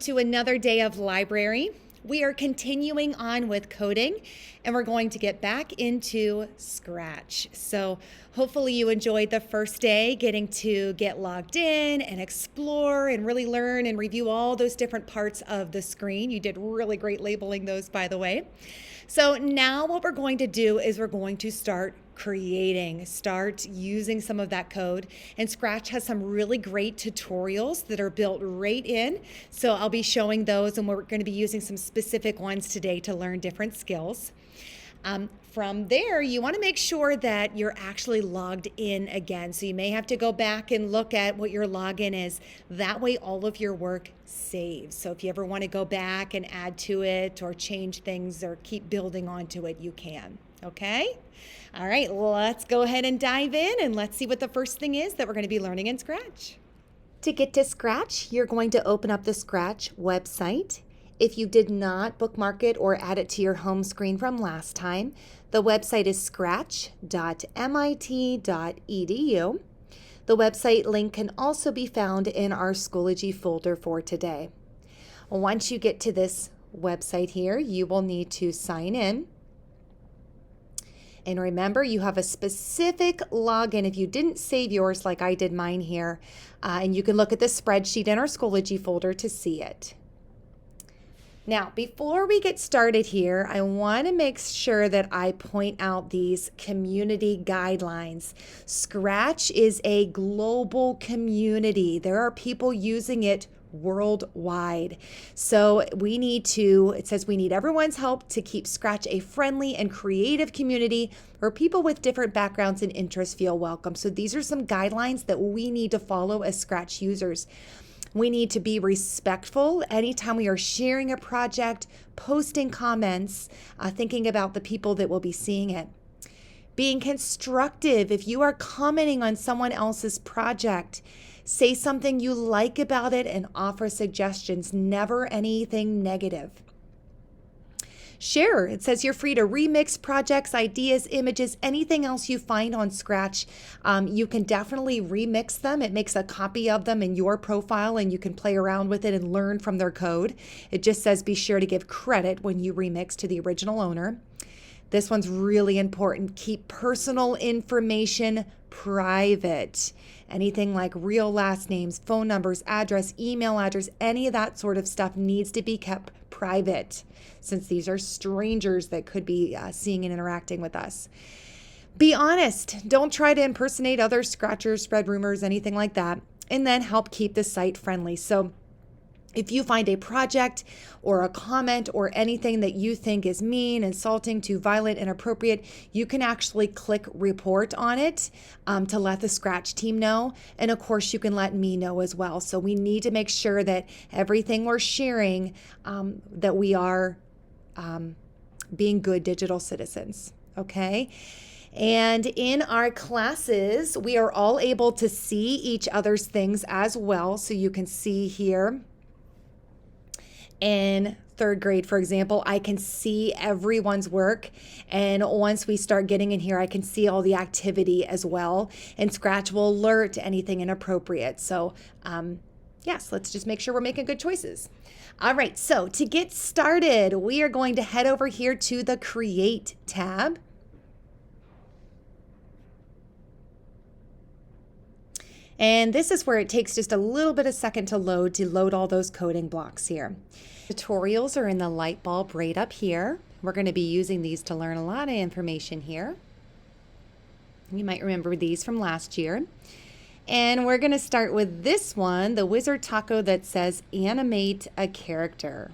to another day of library. We are continuing on with coding, and we're going to get back into Scratch. So hopefully you enjoyed the first day getting to get logged in and explore and really learn and review all those different parts of the screen. You did really great labeling those, by the way. So now what we're going to do is we're going to start using some of that code. And Scratch has some really great tutorials that are built right in. So I'll be showing those, and we're going to be using some specific ones today to learn different skills. From there, you want to make sure that you're actually logged in again. So you may have to go back and look at what your login is. That way all of your work saves. So if you ever want to go back and add to it or change things or keep building onto it, you can. Okay? All right, let's go ahead and dive in, and let's see what the first thing is that we're going to be learning in Scratch. To get to Scratch, you're going to open up the Scratch website. If you did not bookmark it or add it to your home screen from last time, the website is scratch.mit.edu. The website link can also be found in our Schoology folder for today. Once you get to this website here, you will need to sign in. And remember, you have a specific login if you didn't save yours like I did mine here. And you can look at the spreadsheet in our Schoology folder to see it. Now, before we get started here, I want to make sure that I point out these community guidelines. Scratch is a global community. There are people using it worldwide. So it says we need everyone's help to keep Scratch a friendly and creative community where people with different backgrounds and interests feel welcome. So these are some guidelines that we need to follow as Scratch users. We need to be respectful anytime we are sharing a project, posting comments, thinking about the people that will be seeing it. Being constructive. If you are commenting on someone else's project, say something you like about it and offer suggestions, never anything negative. Share. It says you're free to remix projects, ideas, images, anything else you find on Scratch. You can definitely remix them. It makes a copy of them in your profile, and you can play around with it and learn from their code. It just says be sure to give credit when you remix to the original owner. This one's really important. Keep personal information private. Anything like real last names, phone numbers, address, email address, any of that sort of stuff needs to be kept private, since these are strangers that could be seeing and interacting with us. Be honest. Don't try to impersonate other Scratchers, spread rumors, anything like that, and then help keep the site friendly. So if you find a project or a comment or anything that you think is mean, insulting, too violent, inappropriate, you can actually click report on it to let the Scratch team know. And of course, you can let me know as well. So we need to make sure that everything we're sharing, that we are being good digital citizens, okay? And in our classes, we are all able to see each other's things as well. So you can see here, in third grade, for example, I can see everyone's work. And once we start getting in here, I can see all the activity as well. And Scratch will alert anything inappropriate. So yes, let's just make sure we're making good choices. All right, so to get started, we are going to head over here to the Create tab. And this is where it takes just a little bit of second to load all those coding blocks here. Tutorials are in the light bulb right up here. We're going to be using these to learn a lot of information here. You might remember these from last year. And we're going to start with this one, the wizard taco that says animate a character.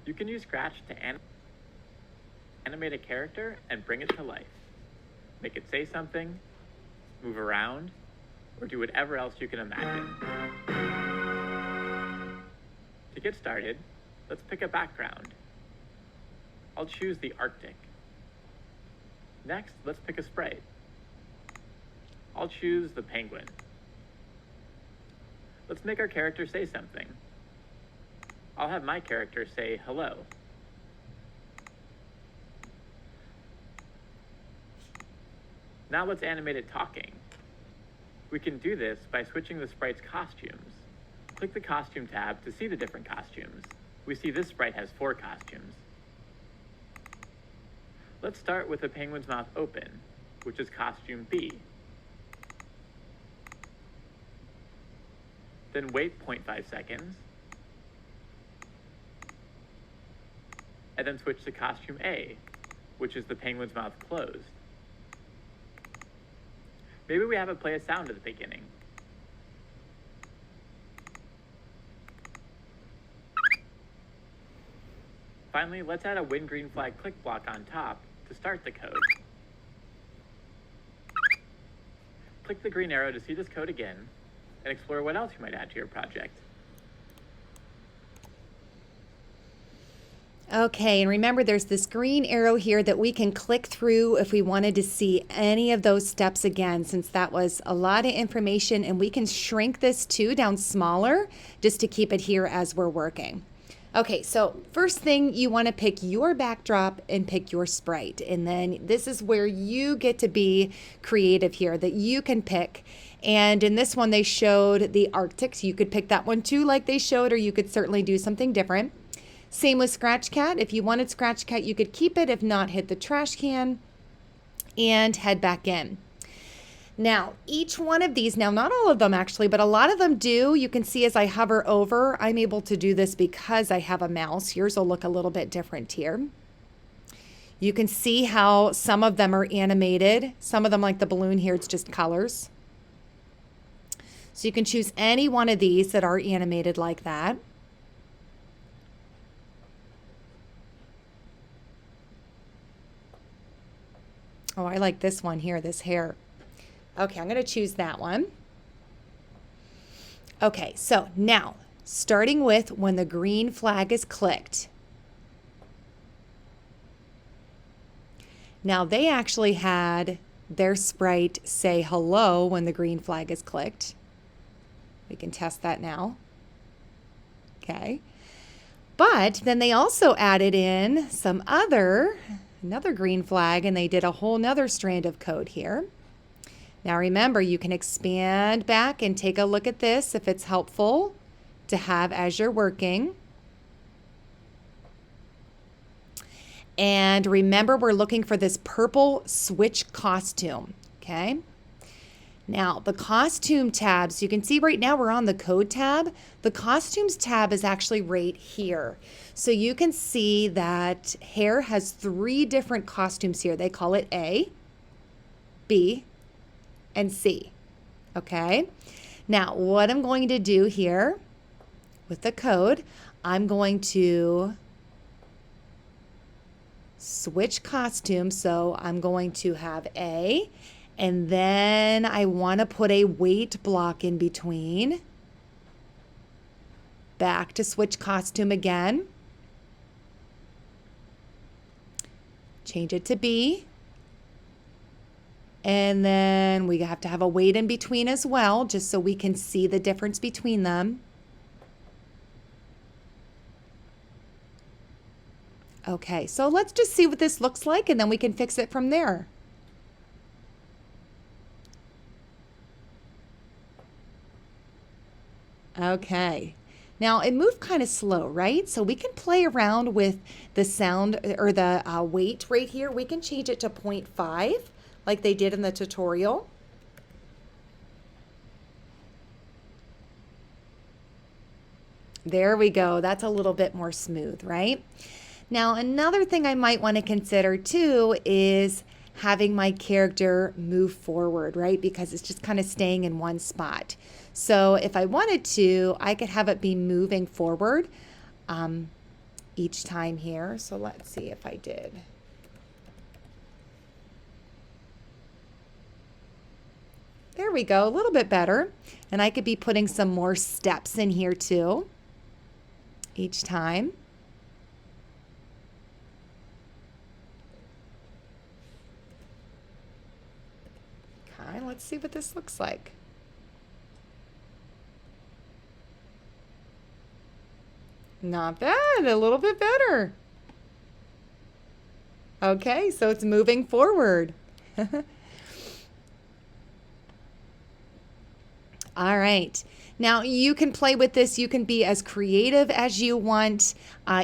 You can use Scratch to animate a character and bring it to life. Make it say something, move around, or do whatever else you can imagine. To get started, let's pick a background. I'll choose the Arctic. Next, let's pick a sprite. I'll choose the penguin. Let's make our character say something. I'll have my character say hello. Now let's animate it talking. We can do this by switching the sprite's costumes. Click the Costume tab to see the different costumes. We see this sprite has 4 costumes. Let's start with the penguin's mouth open, which is costume B. Then wait 0.5 seconds, and then switch to costume A, which is the penguin's mouth closed. Maybe we have it play a sound at the beginning. Finally, let's add a when green flag click block on top to start the code. Click the green arrow to see this code again, and explore what else you might add to your project. Okay, and remember there's this green arrow here that we can click through if we wanted to see any of those steps again, since that was a lot of information, and we can shrink this too down smaller just to keep it here as we're working. Okay, so first thing, you want to pick your backdrop and pick your sprite, and then this is where you get to be creative here, that you can pick. And in this one they showed the Arctic, so you could pick that one too like they showed, or you could certainly do something different. Same with Scratch Cat. If you wanted Scratch Cat, you could keep it. If not, hit the trash can and head back in. Now, each one of these, now not all of them actually, but a lot of them do. You can see as I hover over, I'm able to do this because I have a mouse. Yours will look a little bit different here. You can see how some of them are animated. Some of them, like the balloon here, it's just colors. So you can choose any one of these that are animated like that. Oh, I like this one here, this hair. Okay, I'm going to choose that one. Okay, so now, starting with when the green flag is clicked. Now, they actually had their sprite say hello when the green flag is clicked. We can test that now. Okay. But then they also added in some another green flag, and they did a whole nother strand of code here. Now remember, you can expand back and take a look at this if it's helpful to have as you're working. And remember, we're looking for this purple switch costume, okay? Now, the costume tabs, you can see right now we're on the code tab. The costumes tab is actually right here. So you can see that hair has 3 different costumes here. They call it A, B, and C, okay? Now, what I'm going to do here with the code, I'm going to switch costume. So I'm going to have A, and then I want to put a wait block in between. Back to switch costume again. Change it to B. And then we have to have a wait in between as well, just so we can see the difference between them. Okay, so let's just see what this looks like, and then we can fix it from there. Okay. Now it moved kind of slow, right? So we can play around with the sound or the weight right here. We can change it to 0.5 like they did in the tutorial. There we go. That's a little bit more smooth, right? Now another thing I might want to consider too is having my character move forward, right? Because it's just kind of staying in one spot. So if I wanted to, I could have it be moving forward each time here. So let's see if I did. There we go, a little bit better. And I could be putting some more steps in here too, each time. Okay, let's see what this looks like. Not bad, a little bit better. Okay, so it's moving forward. All right. Now you can play with this. You can be as creative as you want.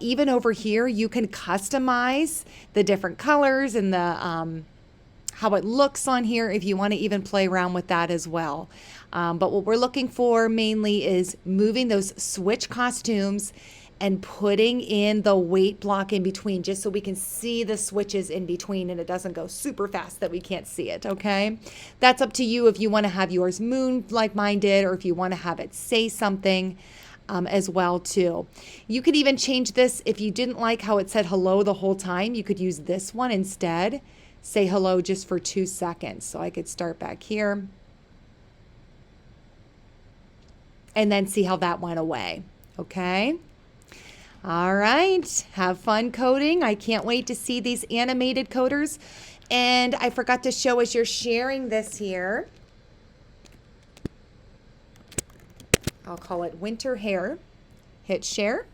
Even over here, you can customize the different colors and the how it looks on here if you want to even play around with that as well. But what we're looking for mainly is moving those switch costumes and putting in the weight block in between just so we can see the switches in between and it doesn't go super fast that we can't see it, okay? That's up to you if you want to have yours moon like mine did or if you want to have it say something as well too. You could even change this if you didn't like how it said hello the whole time. You could use this one instead. Say hello just for 2 seconds. So I could start back here and then see how that went away, okay? All right, have fun coding. I can't wait to see these animated coders. And I forgot to show as you're sharing this here, I'll call it winter hair. Hit share.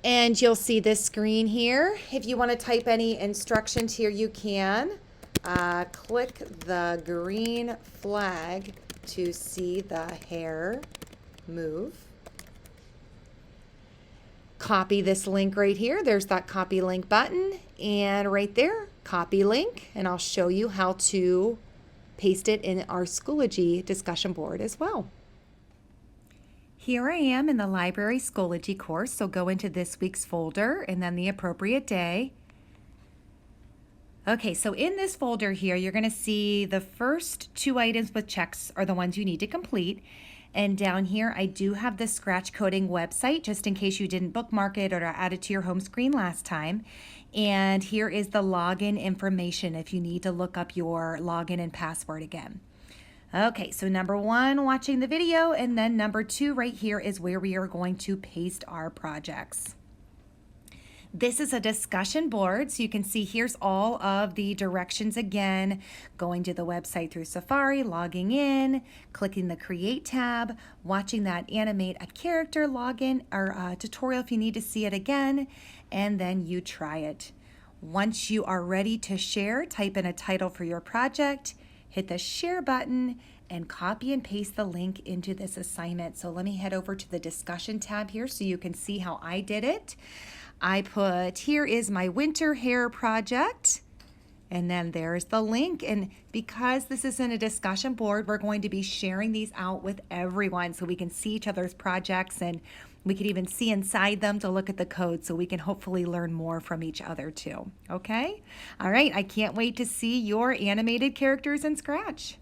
And you'll see this screen here. If you want to type any instructions here, you can. Click the green flag to see the hair move. Copy this link right here. There's that copy link button. And right there, copy link. And I'll show you how to paste it in our Schoology discussion board as well. Here I am in the Library Schoology course, so go into this week's folder and then the appropriate day. Okay, so in this folder here, you're going to see the first 2 items with checks are the ones you need to complete. And down here, I do have the Scratch Coding website, just in case you didn't bookmark it or add it to your home screen last time. And here is the login information if you need to look up your login and password again. Okay, so number 1, watching the video, and then number 2 right here is where we are going to paste our projects. This is a discussion board, so you can see here's all of the directions again, going to the website through Safari, logging in, clicking the Create tab, watching that Animate a Character login or tutorial if you need to see it again, and then you try it. Once you are ready to share, type in a title for your project, hit the share button, and copy and paste the link into this assignment. So let me head over to the discussion tab here so you can see how I did it. I put, here is my winter hair project, and then there's the link. And because this is in a discussion board, we're going to be sharing these out with everyone so we can see each other's projects and we can even see inside them to look at the code so we can hopefully learn more from each other too. Okay? All right, I can't wait to see your animated characters in Scratch.